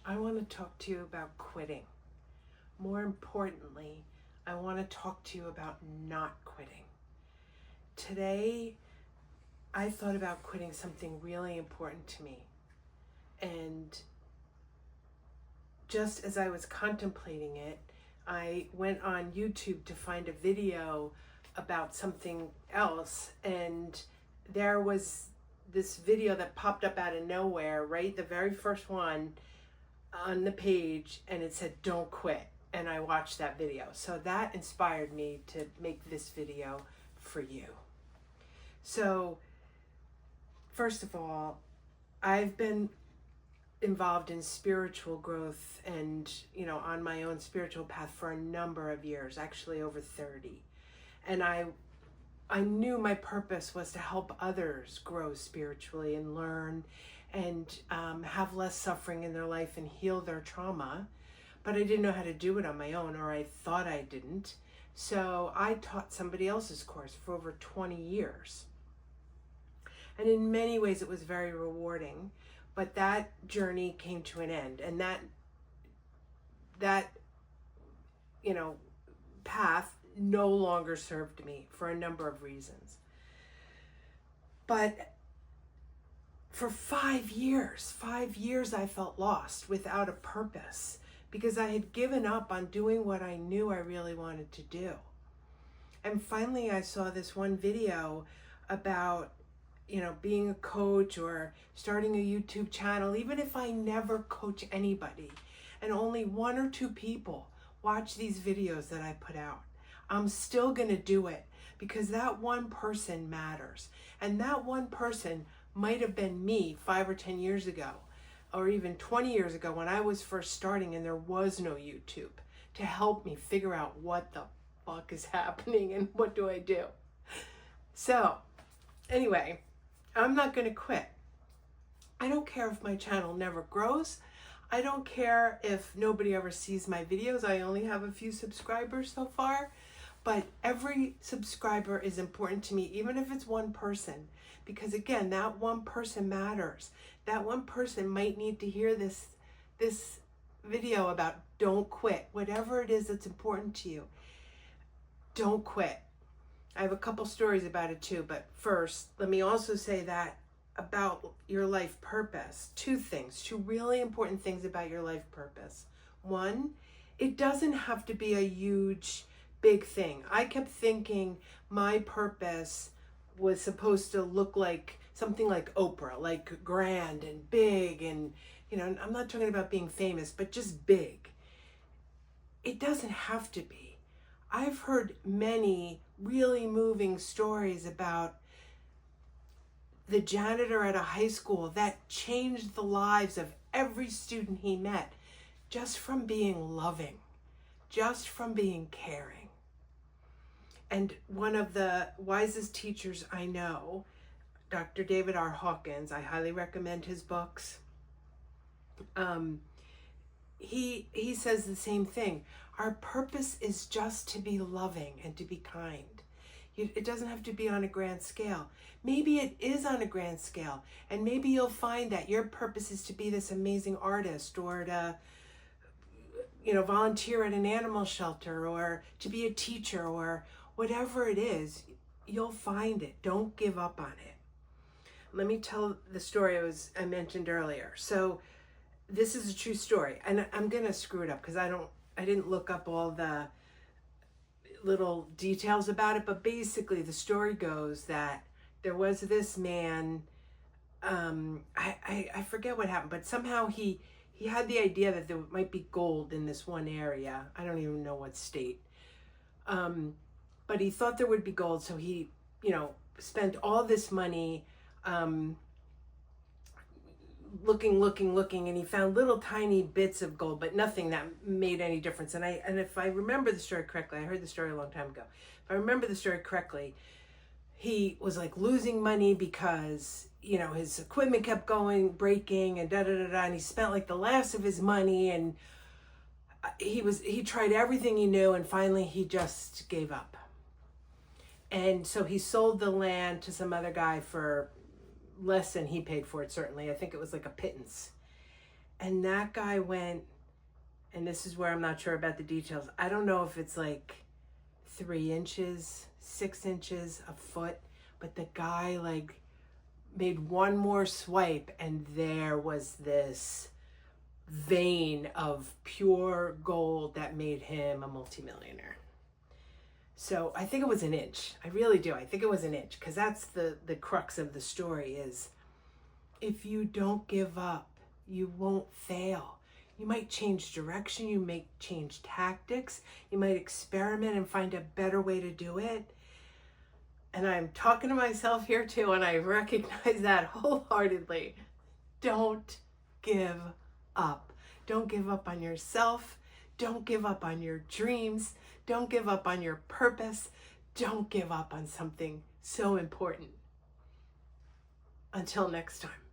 I want to talk to you about quitting. More importantly, I want to talk to you about not quitting. Today, I thought about quitting something really important to me. And just as I was contemplating it, I went on YouTube to find a video about something else, and there was this video that popped up out of nowhere, right? The very first one on the page, and it said, "Don't quit." And I watched that video. So that inspired me to make this video for you. So, first of all, I've been involved in spiritual growth and, on my own spiritual path for a number of years, actually over 30. And I knew my purpose was to help others grow spiritually and learn and have less suffering in their life and heal their trauma. But I didn't know how to do it on my own, or I thought I didn't. So I taught somebody else's course for over 20 years. And in many ways it was very rewarding, but that journey came to an end. And that path no longer served me for a number of reasons. But for 5 years I felt lost, without a purpose, because I had given up on doing what I knew I really wanted to do. And finally I saw this one video about, being a coach or starting a YouTube channel, even if I never coach anybody and only 1 or 2 people watch these videos that I put out, I'm still going to do it, because that one person matters. And that one person might have been me 5 or 10 years ago, or even 20 years ago when I was first starting and there was no YouTube to help me figure out what the fuck is happening and what do I do. So anyway, I'm not going to quit. I don't care if my channel never grows. I don't care if nobody ever sees my videos. I only have a few subscribers so far, but every subscriber is important to me, even if it's one person, because again, that one person matters. That one person might need to hear this video about don't quit. Whatever it is that's important to you, don't quit. I have a couple stories about it too, but first, let me also say that about your life purpose. 2 things, 2 really important things about your life purpose. 1, it doesn't have to be a huge, big thing. I kept thinking my purpose was supposed to look like something like Oprah, like grand and big, and I'm not talking about being famous, but just big. It doesn't have to be. I've heard many really moving stories about the janitor at a high school that changed the lives of every student he met just from being loving, just from being caring. And one of the wisest teachers I know, Dr. David R. Hawkins, I highly recommend his books. He says the same thing. Our purpose is just to be loving and to be kind. It doesn't have to be on a grand scale. Maybe it is on a grand scale, and maybe you'll find that your purpose is to be this amazing artist, or to volunteer at an animal shelter, or to be a teacher, or whatever it is. You'll find it. Don't give up on it. Let me tell the story I mentioned earlier. So this is a true story, and I'm gonna screw it up because I didn't look up all the little details about it, but basically the story goes that there was this man, I forget what happened, but somehow he had the idea that there might be gold in this one area. I don't even know what state, but he thought there would be gold, so he spent all this money looking, and he found little tiny bits of gold, but nothing that made any difference. And if I remember the story correctly, I heard the story a long time ago. If I remember the story correctly, he was like losing money because his equipment kept breaking, and and he spent like the last of his money, and he tried everything he knew, and finally he just gave up. And so he sold the land to some other guy for less than he paid for it, certainly. I think it was like a pittance. And that guy went, and this is where I'm not sure about the details. I don't know if it's like 3 inches, 6 inches, a foot, but the guy like made one more swipe and there was this vein of pure gold that made him a multimillionaire. So I think it was an inch. I really do. I think it was an inch, because that's the crux of the story is, if you don't give up, you won't fail. You might change direction, you might change tactics, you might experiment and find a better way to do it. And I'm talking to myself here too, and I recognize that wholeheartedly. Don't give up. Don't give up on yourself. Don't give up on your dreams. Don't give up on your purpose. Don't give up on something so important. Until next time.